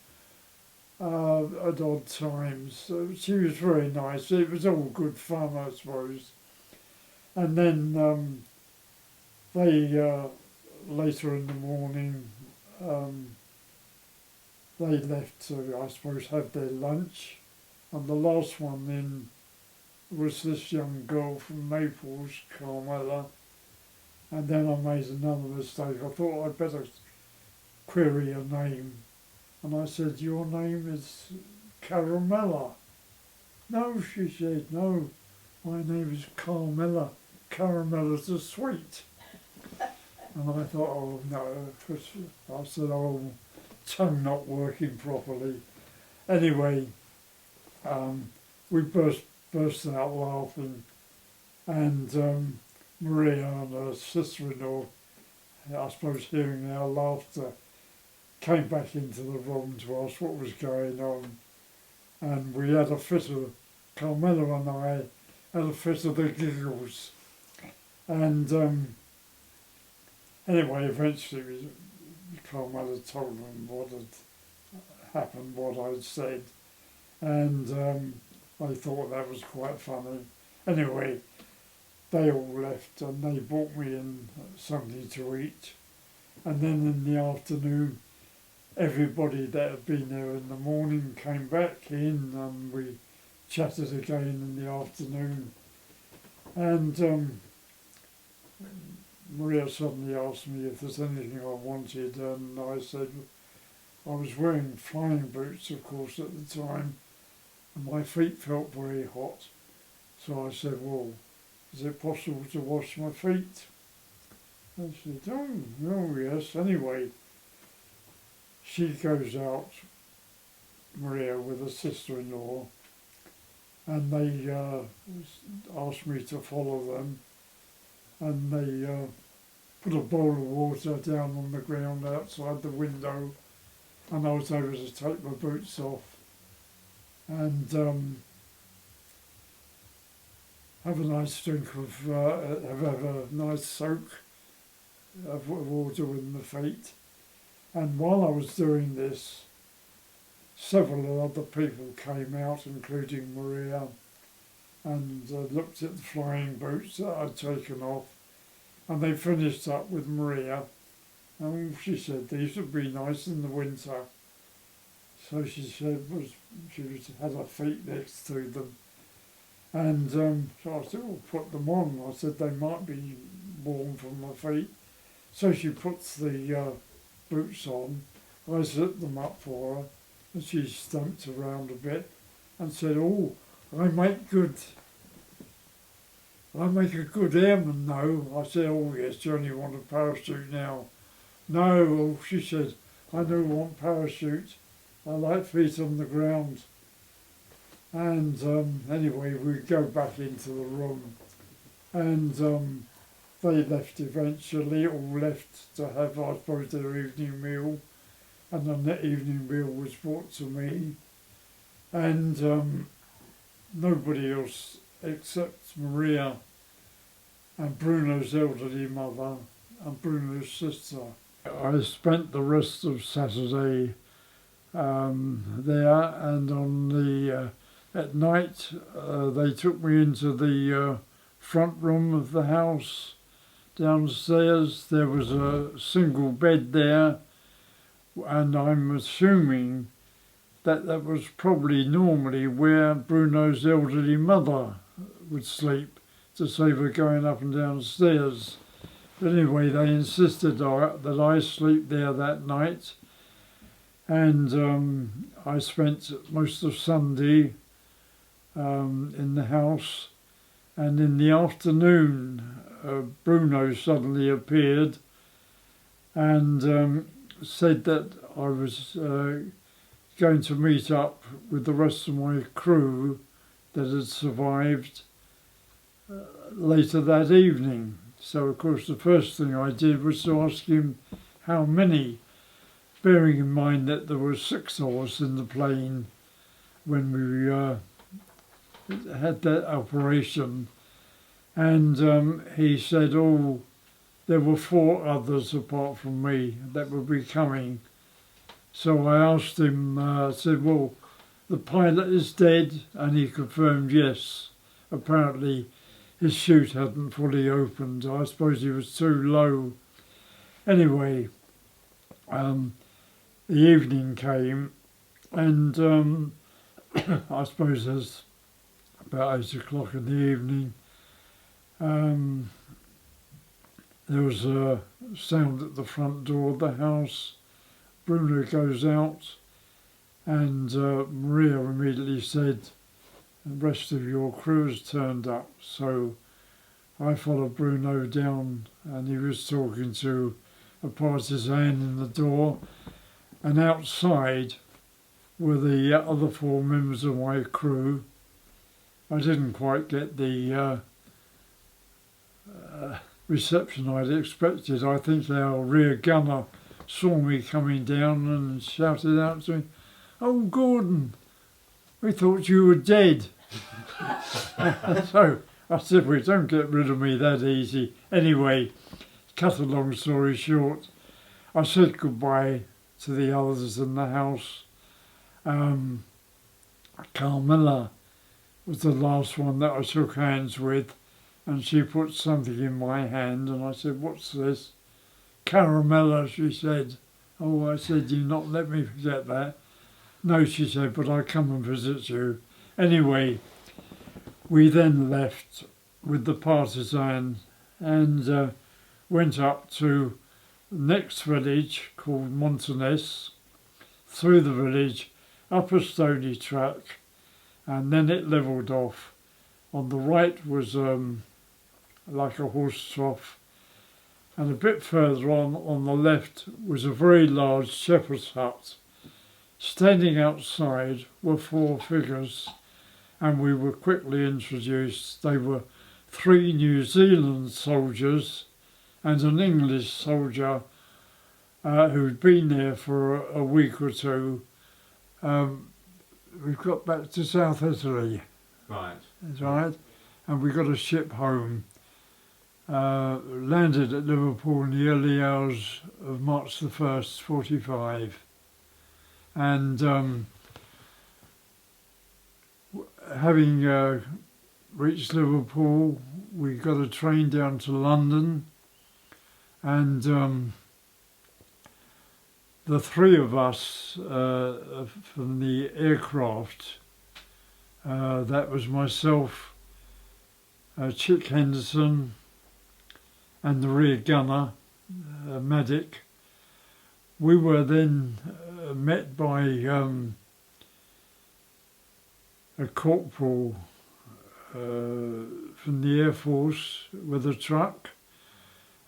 at odd times. So she was very nice. It was all good fun, I suppose. And then they later in the morning they left to, I suppose, have their lunch, and the last one then was this young girl from Naples, Carmela. And then I made another mistake. I thought I'd better query her name. And I said, your name is Caramella. No, she said, no, my name is Carmela. Caramella's a sweet. And I thought, oh no, I said, oh, tongue not working properly. Anyway, we burst out laughing, and Maria and her sister-in-law, I suppose hearing our laughter, came back into the room to ask what was going on. And we had a fit of, Carmela and I had a fit of the giggles. And anyway, eventually Carmela told them what had happened, what I'd said. And I thought that was quite funny. Anyway, they all left and they brought me in something to eat. And then in the afternoon, everybody that had been there in the morning came back in and we chatted again in the afternoon. And Maria suddenly asked me if there's anything I wanted, and I said I was wearing flying boots, of course, at the time, and my feet felt very hot. So I said, well, is it possible to wash my feet? And she said, oh, yes. Anyway, she goes out, Maria, with her sister-in-law, and they asked me to follow them, and they put a bowl of water down on the ground outside the window, and I was able to take my boots off and have a nice drink of, have a nice soak of water in the feet. And while I was doing this, several other people came out, including Maria, and looked at the flying boots that I'd taken off, and they finished up with Maria, and she said these would be nice in the winter. So she said had her feet next to them, and so I said, well, put them on. I said they might be warm from my feet. So she puts the boots on. I zipped them up for her, and she stumped around a bit and said, oh, I make a good airman now. I said, oh yes, you only want a parachute now. No, she said, I don't want parachute. I like feet on the ground. And anyway, we go back into the room, and they left eventually, all left to have, I suppose, their evening meal, and then the evening meal was brought to me, and nobody else except Maria and Bruno's elderly mother and Bruno's sister. I spent the rest of Saturday there, and on the at night they took me into the front room of the house downstairs. There was a single bed there, and I'm assuming that that was probably normally where Bruno's elderly mother would sleep to save her going up and down stairs. But anyway, they insisted that I sleep there that night, and I spent most of Sunday in the house, and in the afternoon Bruno suddenly appeared, and said that I was going to meet up with the rest of my crew that had survived later that evening. So, of course, the first thing I did was to ask him how many, bearing in mind that there were 6 of us in the plane when we had that operation. And he said, oh, there were 4 others apart from me that would be coming. So I asked him, I said, well, the pilot is dead, and he confirmed yes. Apparently his chute hadn't fully opened. I suppose he was too low. Anyway, the evening came, and I suppose it was about 8 o'clock in the evening. There was a sound at the front door of the house. Bruno goes out, and Maria immediately said, the rest of your crew has turned up. So I followed Bruno down, and he was talking to a partisan in the door, and outside were the other 4 members of my crew. I didn't quite get the reception I'd expected. I think our rear gunner saw me coming down and shouted out to me, "Oh, Gordon, we thought you were dead." So I said, well, don't get rid of me that easy. Anyway, cut a long story short, I said goodbye to the others in the house. Carmilla was the last one that I shook hands with, and she put something in my hand, and I said, what's this? Caramella, she said. Oh, I said, you not let me forget that. No, she said, but I come and visit you. Anyway, we then left with the partisan and went up to the next village called Montanès, through the village, up a stony track, and then it levelled off. On the right was like a horse trough, and a bit further on the left, was a very large shepherd's hut. Standing outside were 4 figures, and we were quickly introduced. They were 3 New Zealand soldiers and an English soldier who'd been there for a week or two. We got back to South Italy. Right. That's right. And we got a ship home. Landed at Liverpool in the early hours of March the 1st, 45. And having reached Liverpool, we got a train down to London, and the 3 of us from the aircraft, that was myself, Chick Henderson, and the rear gunner, Maddock. We were then met by a corporal from the Air Force with a truck,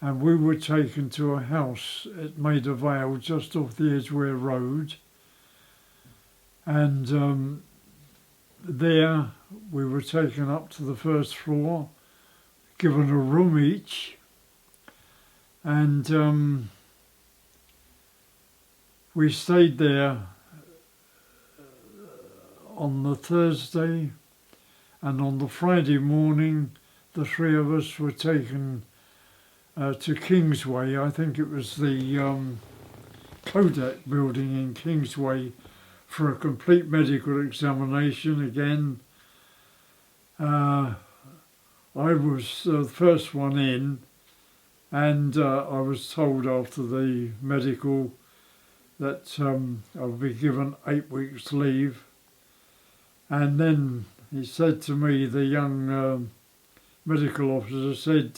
and we were taken to a house at Maida Vale, just off the Edgware Road. And there we were taken up to the 1st floor, given a room each, and we stayed there on the Thursday, and on the Friday morning the 3 of us were taken to Kingsway. I think it was the Kodak building in Kingsway, for a complete medical examination again. I was the first one in, and I was told after the medical that I would be given 8 weeks leave. And then he said to me, the young medical officer said,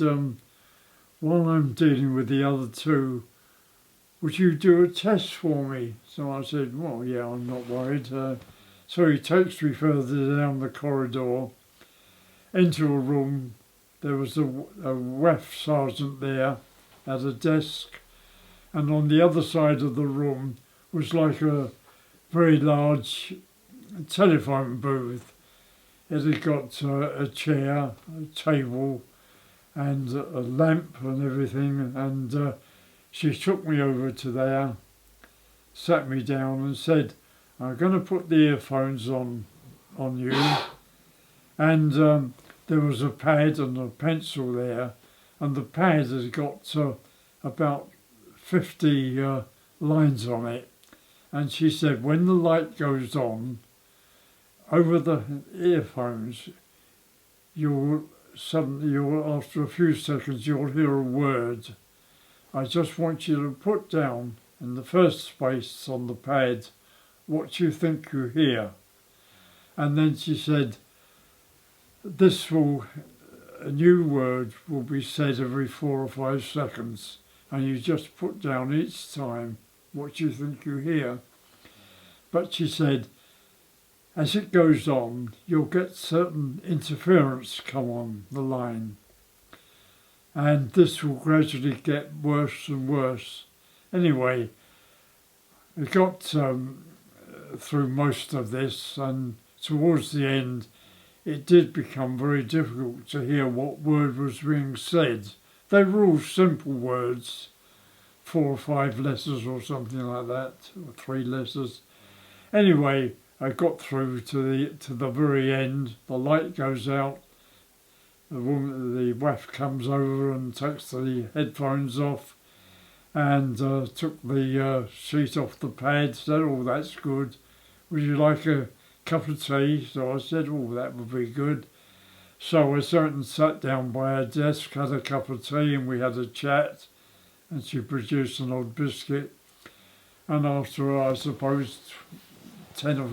while I'm dealing with the other 2, would you do a test for me? So I said, well, yeah, I'm not worried. So he takes me further down the corridor into a room. There was a RAF sergeant there at a desk, and on the other side of the room was like a very large telephone booth. It had got a chair, a table, and a lamp and everything, and she took me over to there, sat me down and said, "I'm going to put the earphones on you." And there was a pad and a pencil there, and the pad has got about 50 lines on it. And she said, when the light goes on, over the earphones, after a few seconds, you'll hear a word. I just want you to put down in the first space on the pad what you think you hear. And then she said, a new word will be said every 4 or 5 seconds, and you just put down each time what you think you hear. But she said, as it goes on, you'll get certain interference come on the line, and this will gradually get worse and worse. Anyway, we got through most of this, and towards the end, it did become very difficult to hear what word was being said. They were all simple words, 4 or 5 letters or something like that, or 3 letters. Anyway, I got through to the very end. The light goes out. The WAF comes over and takes the headphones off, and took the sheet off the pad. Said, "Oh, that's good. Would you like a cup of tea?" So I said, "Oh, that would be good." So I sat down by her desk, had a cup of tea, and we had a chat. And she produced an odd biscuit. And after, I suppose, 10 or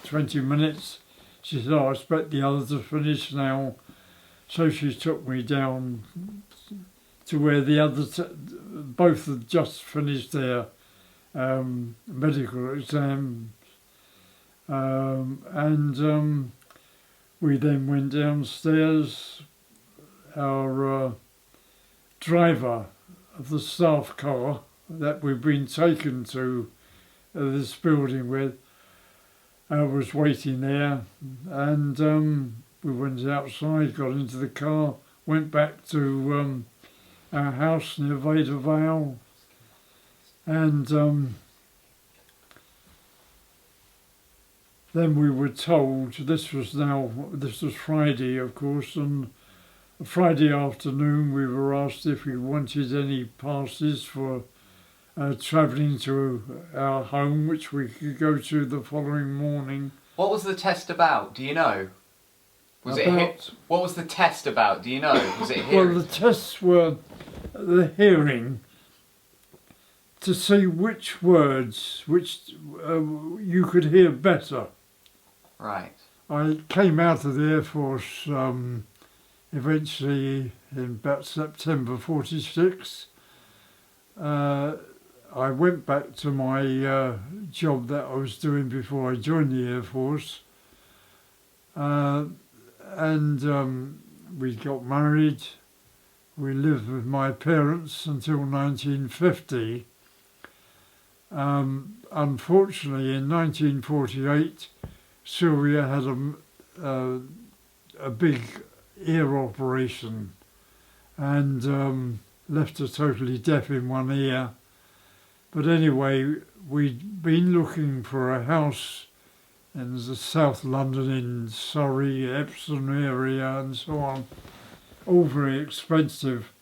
20 minutes, she said, "Oh, I expect the others are finished now." So she took me down to where the others, both had just finished their medical exam. And we then went downstairs. Our driver of the staff car that we'd been taken to this building with was waiting there, and we went outside, got into the car, went back to our house near Vader Vale, and then we were told, this was Friday, of course, and Friday afternoon we were asked if we wanted any passes for travelling to our home, which we could go to the following morning. What was the test about? Do you know? What was the test about? Do you know? Was it hearing? Well, the tests were the hearing to see which words you could hear better. Right. I came out of the Air Force eventually in about September 46. I went back to my job that I was doing before I joined the Air Force, and we got married. We lived with my parents until 1950. Unfortunately, in 1948, Sylvia had a big ear operation and left her totally deaf in one ear. But anyway, we'd been looking for a house in the South London, in Surrey, Epsom area and so on, all very expensive.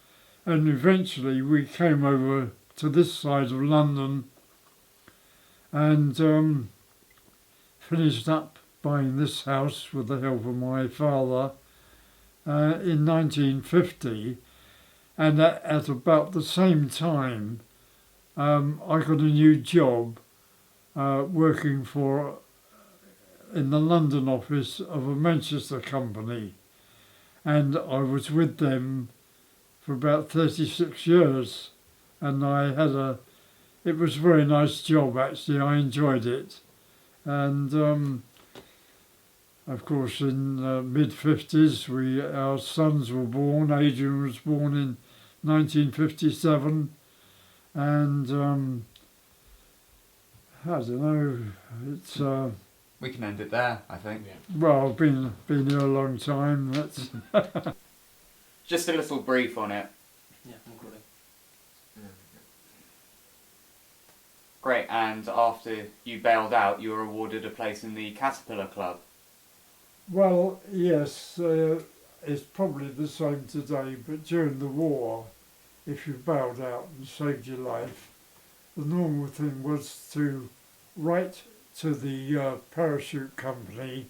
And eventually we came over to this side of London and finished up buying this house with the help of my father in 1950. And at about the same time, I got a new job working in the London office of a Manchester company, and I was with them for about 36 years, and it was a very nice job actually. I enjoyed it, and of course in the mid-50s our sons were born. Adrian was born in 1957. and I don't know. It's We can end it there, I think. well, I've been here a long time. That's Just a little brief on it. Yeah, I'm good. Great, and after you bailed out, you were awarded a place in the Caterpillar Club. well, yes. It's probably the same today, but during the war, if you bailed out and saved your life, the normal thing was to write to the parachute company,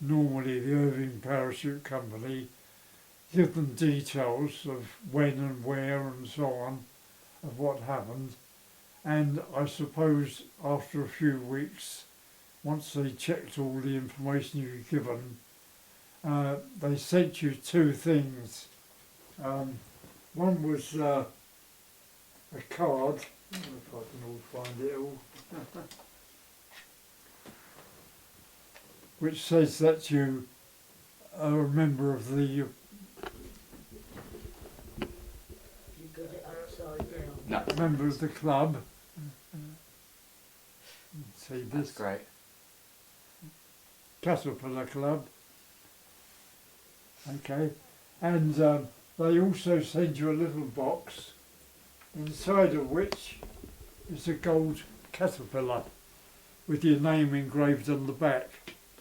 normally the Irving Parachute Company, give them details of when and where and so on, of what happened. And I suppose after a few weeks, once they checked all the information you were given, they sent you two things. One was a card. I don't know if I can all find it all. Which says that you are a member of the. You got it upside down. No. Member of the club. See That's this great. Caterpillar Club. Okay, and they also send you a little box, inside of which is a gold caterpillar with your name engraved on the back.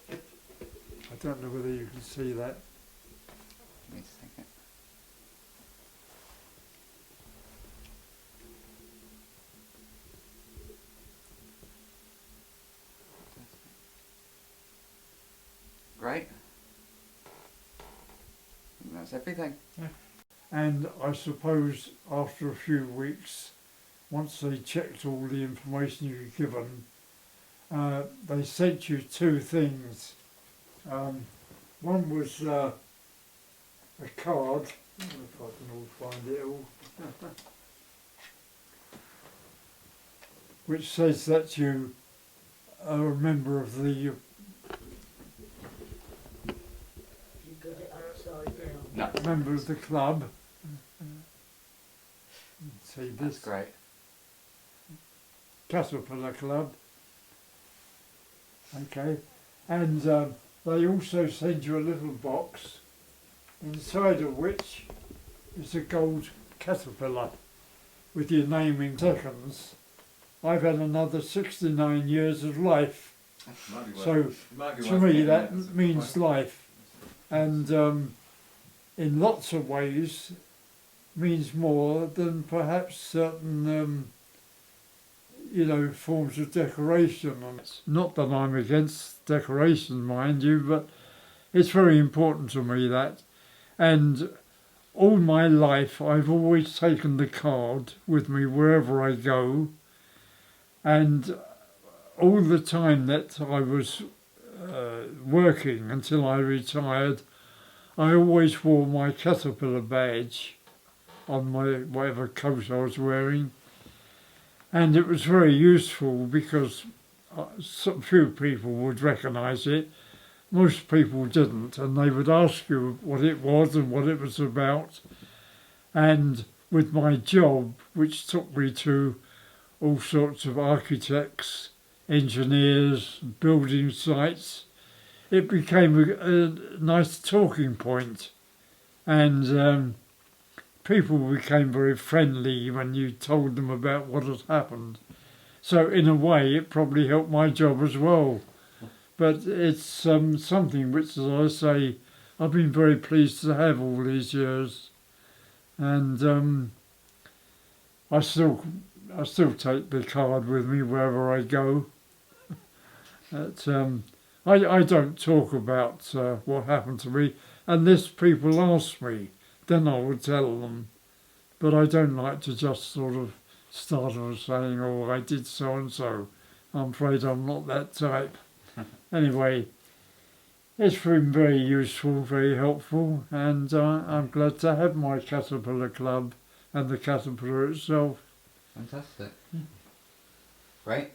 I don't know whether you can see that. Give me a second. Great. And that's everything. And I suppose after a few weeks, once they checked all the information you were given, they sent you two things. One was a card. I don't know if I can all find it all. Which says that you are a member of the. You got it upside down. No. Member of the club. See That's this great. Caterpillar Club. Okay, and they also send you a little box, inside of which is a gold caterpillar with your name in seconds. I've had another 69 years of life, so to me that means life, and in lots of ways means more than perhaps certain forms of decoration. And it's not that I'm against decoration, mind you, but it's very important to me that. And all my life I've always taken the card with me wherever I go, and all the time that I was working until I retired, I always wore my Caterpillar badge on my whatever coat I was wearing, and it was very useful because so few people would recognise it. Most people didn't, and they would ask you what it was and what it was about. And with my job, which took me to all sorts of architects, engineers, building sites, it became a nice talking point. And people became very friendly when you told them about what had happened. So in a way, it probably helped my job as well. But it's something which, as I say, I've been very pleased to have all these years. And I still take the card with me wherever I go. But, I don't talk about what happened to me unless people ask me. Then I would tell them. But I don't like to just sort of start off saying, oh, I did so and so. I'm afraid I'm not that type. Anyway, it's been very useful, very helpful, and I'm glad to have my Caterpillar Club and the Caterpillar itself. Fantastic. Great.